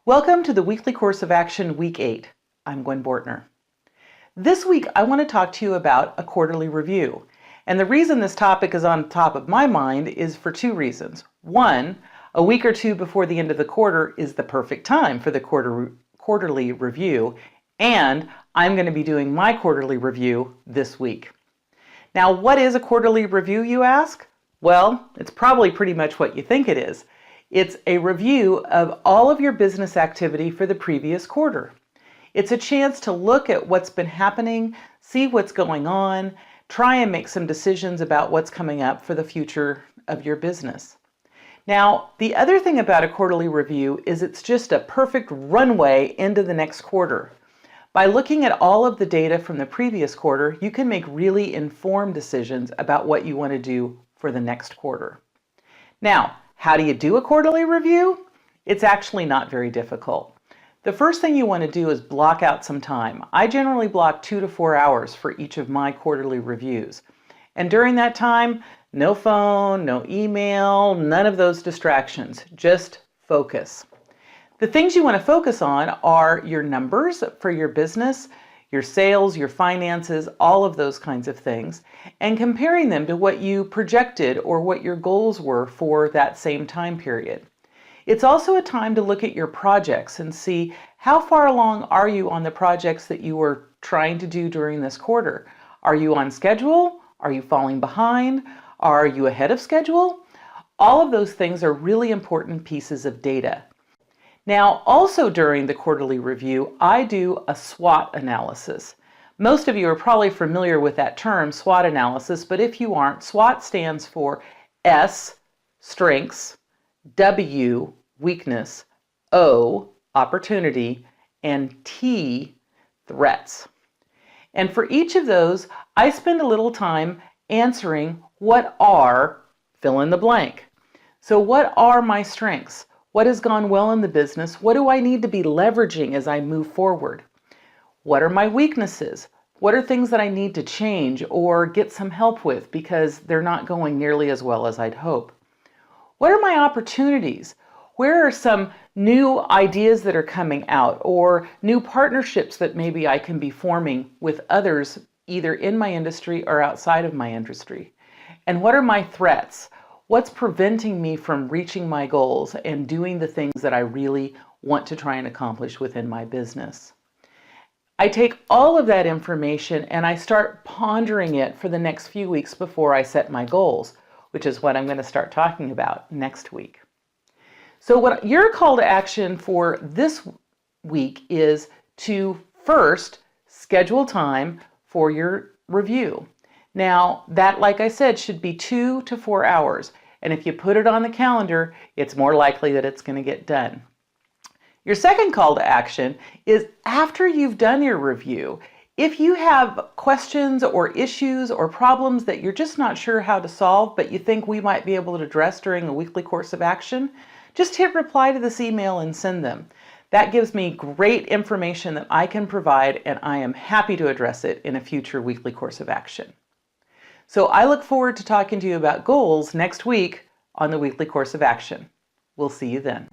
Welcome to the Weekly Course of Action, Week 8. I'm Gwen Bortner. This week, I want to talk to you about a quarterly review. And the reason this topic is on top of my mind is for two reasons. One, a week or two before the end of the quarter is the perfect time for the quarterly review, and I'm going to be doing my quarterly review this week. Now, what is a quarterly review, you ask? Well, it's probably pretty much what you think it is. It's a review of all of your business activity for the previous quarter. It's a chance to look at what's been happening, see what's going on, try and make some decisions about what's coming up for the future of your business. Now, the other thing about a quarterly review is it's just a perfect runway into the next quarter. By looking at all of the data from the previous quarter, you can make really informed decisions about what you want to do for the next quarter. Now, how do you do a quarterly review? It's actually not very difficult. The first thing you want to do is block out some time. I generally block 2 to 4 hours for each of my quarterly reviews. And during that time, no phone, no email, none of those distractions, just focus. The things you want to focus on are your numbers for your business, your sales, your finances, all of those kinds of things, and comparing them to what you projected or what your goals were for that same time period. It's also a time to look at your projects and see how far along are you on the projects that you were trying to do during this quarter. Are you on schedule? Are you falling behind? Are you ahead of schedule? All of those things are really important pieces of data. Now, also during the quarterly review, I do a SWOT analysis. Most of you are probably familiar with that term, SWOT analysis, but if you aren't, SWOT stands for S, strengths, W, weakness, O, opportunity, and T, threats. And for each of those, I spend a little time answering what are, fill in the blank. So what are my strengths? What has gone well in the business? What do I need to be leveraging as I move forward? What are my weaknesses? What are things that I need to change or get some help with because they're not going nearly as well as I'd hope? What are my opportunities? Where are some new ideas that are coming out or new partnerships that maybe I can be forming with others either in my industry or outside of my industry? And what are my threats? What's preventing me from reaching my goals and doing the things that I really want to try and accomplish within my business? I take all of that information and I start pondering it for the next few weeks before I set my goals, which is what I'm going to start talking about next week. So what your call to action for this week is to first schedule time for your review. Now, that, like I said, should be 2 to 4 hours. And if you put it on the calendar, it's more likely that it's going to get done. Your second call to action is after you've done your review, if you have questions or issues or problems that you're just not sure how to solve, but you think we might be able to address during a weekly course of action, just hit reply to this email and send them. That gives me great information that I can provide, and I am happy to address it in a future weekly course of action. So I look forward to talking to you about goals next week on the Weekly Course of Action. We'll see you then.